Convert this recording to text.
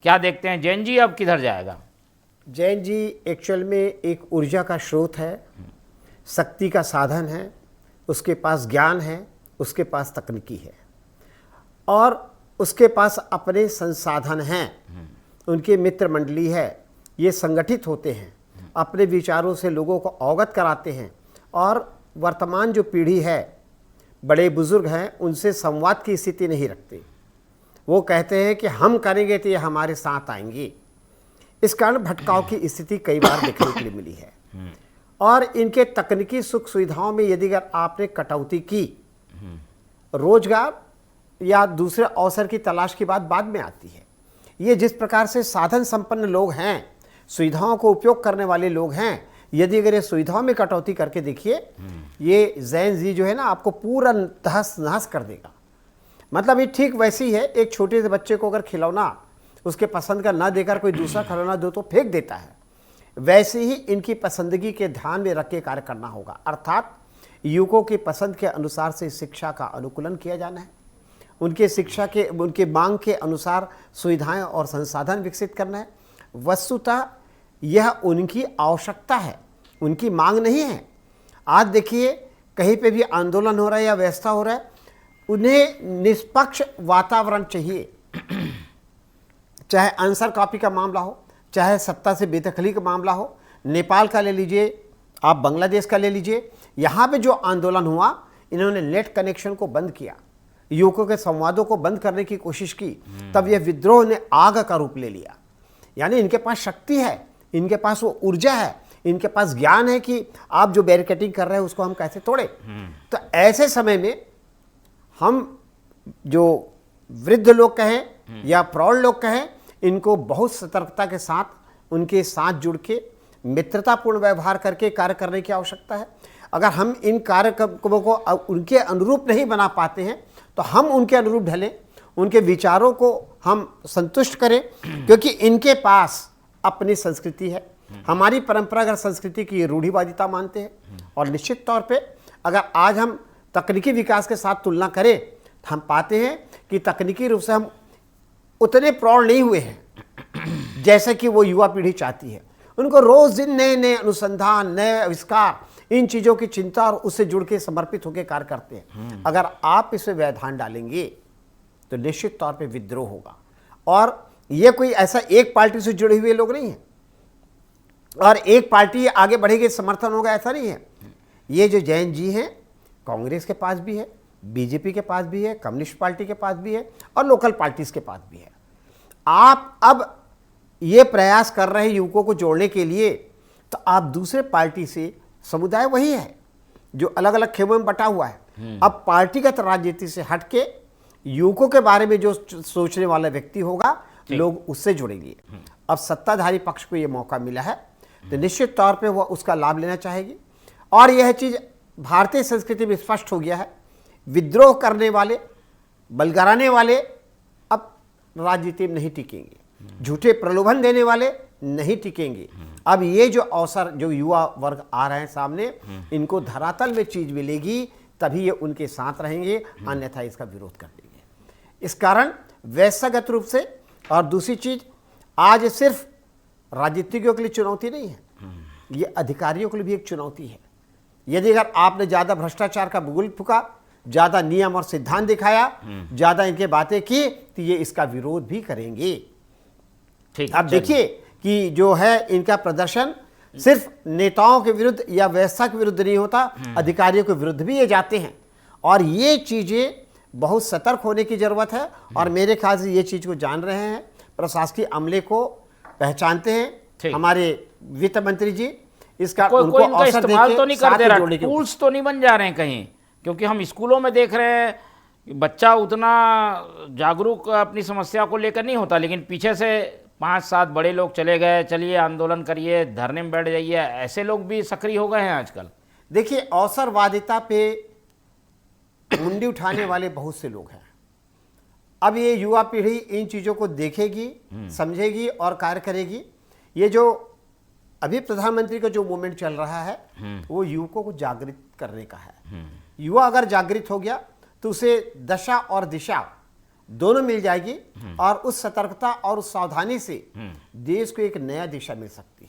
क्या देखते हैं जैन जी अब किधर जाएगा? जैन जी एक्चुअल में एक ऊर्जा का स्रोत है, शक्ति का साधन है, उसके पास ज्ञान है, उसके पास तकनीकी है और उसके पास अपने संसाधन हैं, उनके मित्र मंडली है, ये संगठित होते हैं, अपने विचारों से लोगों को अवगत कराते हैं और वर्तमान जो पीढ़ी है, बड़े बुजुर्ग हैं, उनसे संवाद की स्थिति नहीं रखते। वो कहते हैं कि हम करेंगे तो ये हमारे साथ आएंगे। इस कारण भटकाव की स्थिति कई बार देखने के लिए मिली है और इनके तकनीकी सुख सुविधाओं में यदि अगर आपने कटौती की, रोजगार या दूसरे अवसर की तलाश की बात बाद में आती है। ये जिस प्रकार से साधन संपन्न लोग हैं, सुविधाओं को उपयोग करने वाले लोग हैं, यदि अगर ये सुविधाओं में कटौती करके देखिए, ये जैन जी जो है ना, आपको पूरा तहस नहस कर देगा। मतलब ये ठीक वैसे ही है, एक छोटे से बच्चे को अगर खिलौना उसके पसंद का ना देकर कोई दूसरा खिलौना दो तो फेंक देता है, वैसे ही इनकी पसंदगी के ध्यान में रख के कार्य करना होगा। अर्थात युवकों की पसंद के अनुसार से शिक्षा का अनुकूलन किया जाना है, उनके मांग के अनुसार सुविधाएं और संसाधन विकसित करना है। वस्तुतः यह उनकी आवश्यकता है, उनकी मांग नहीं है। आज देखिए कहीं पे भी आंदोलन हो रहा है या व्यवस्था हो रहा है, उन्हें निष्पक्ष वातावरण चाहिए। चाहे आंसर कॉपी का मामला हो, चाहे सत्ता से बेदखली का मामला हो, नेपाल का ले लीजिए, आप बांग्लादेश का ले लीजिए, यहाँ पे जो आंदोलन हुआ, इन्होंने नेट कनेक्शन को बंद किया, युवकों के संवादों को बंद करने की कोशिश की, तब यह विद्रोह ने आग का रूप ले लिया। यानी इनके पास शक्ति है, इनके पास वो ऊर्जा है, इनके पास ज्ञान है कि आप जो बैरिकेडिंग कर रहे हैं उसको हम कैसे तोड़े। तो ऐसे समय में हम जो वृद्ध लोग कहें या प्रौढ़ लोग कहें, इनको बहुत सतर्कता के साथ उनके साथ जुड़ के मित्रतापूर्ण व्यवहार करके कार्य करने की आवश्यकता है। अगर हम इन कार्यक्रमों को उनके अनुरूप नहीं बना पाते हैं तो हम उनके अनुरूप ढलें, उनके विचारों को हम संतुष्ट करें, क्योंकि इनके पास अपनी संस्कृति है। हमारी परंपरागत संस्कृति की रूढ़िवादिता मानते हैं और निश्चित तौर पे अगर आज हम तकनीकी विकास के साथ तुलना करें तो हम पाते हैं कि तकनीकी रूप से हम उतने प्रौढ़ नहीं हुए हैं जैसे कि वो युवा पीढ़ी चाहती है। उनको रोज दिन नए नए अनुसंधान, नए आविष्कार, इन चीज़ों की चिंता और उससे जुड़ के समर्पित होकर कार्य करते हैं। अगर आप इसमें व्यवधान डालेंगे तो निश्चित तौर पे विद्रोह होगा। और ये कोई ऐसा एक पार्टी से जुड़े हुए लोग नहीं हैं और एक पार्टी आगे बढ़ेगी समर्थन होगा, ऐसा नहीं है। ये जो जैन जी हैं, कांग्रेस के पास भी है, बीजेपी के पास भी है, कम्युनिस्ट पार्टी के पास भी है और लोकल पार्टीज के पास भी है। आप अब ये प्रयास कर रहे हैं युवकों को जोड़ने के लिए, तो आप दूसरे पार्टी से, समुदाय वही है जो अलग अलग खेमों में बटा हुआ है। अब पार्टीगत राजनीति से हटके युवकों के बारे में जो सोचने वाला व्यक्ति होगा, लोग उससे जुड़ेंगे। अब सत्ताधारी पक्ष को यह मौका मिला है तो निश्चित तौर पे वह उसका लाभ लेना चाहेगी। और यह चीज भारतीय संस्कृति में स्पष्ट हो गया है, विद्रोह करने वाले, बलगराने वाले अब राजनीति में नहीं टिकेंगे, झूठे प्रलोभन देने वाले नहीं टिकेंगे। अब ये जो अवसर जो युवा वर्ग आ रहे हैं सामने, इनको धरातल में चीज मिलेगी तभी ये उनके साथ रहेंगे, अन्यथा इसका विरोध कर देंगे। इस कारण व्यवस्थागत रूप से, और दूसरी चीज, आज सिर्फ राजनीतिज्ञों के लिए चुनौती नहीं है, ये अधिकारियों के लिए भी एक चुनौती है। यदि अगर आपने ज्यादा भ्रष्टाचार का बुगुल फूका, ज्यादा नियम और सिद्धांत दिखाया, ज्यादा इनके बातें की, तो ये इसका विरोध भी करेंगे। अब देखिए कि जो है इनका प्रदर्शन सिर्फ नेताओं के विरुद्ध या व्यवस्था के विरुद्ध नहीं होता, अधिकारियों के विरुद्ध भी ये जाते हैं। और ये चीजें बहुत सतर्क होने की जरूरत है और मेरे ख्याल से ये चीज को जान रहे हैं, प्रशासकीय अमले को पहचानते हैं हमारे वित्त मंत्री जी। इसका उनको इनका इस्तेमाल तो नहीं कर दे रहा, टूल्स तो नहीं बन जा रहे हैं कहीं, क्योंकि हम स्कूलों में देख रहे हैं बच्चा उतना जागरूक अपनी समस्या को लेकर नहीं होता, लेकिन पीछे से 5-7 बड़े लोग चले गए, चलिए आंदोलन करिए, धरने में बैठ जाइए, ऐसे लोग भी सक्रिय हो गए हैं आजकल। देखिए अवसरवादिता पे मुंडी उठाने वाले बहुत से लोग हैं। अब ये युवा पीढ़ी इन चीजों को देखेगी, समझेगी और कार्य करेगी। ये जो अभी प्रधानमंत्री का जो मूवमेंट चल रहा है वो युवकों को जागृत करने का है। युवा अगर जागृत हो गया तो उसे दशा और दिशा दोनों मिल जाएगी और उस सतर्कता और उस सावधानी से देश को एक नया दिशा मिल सकती है।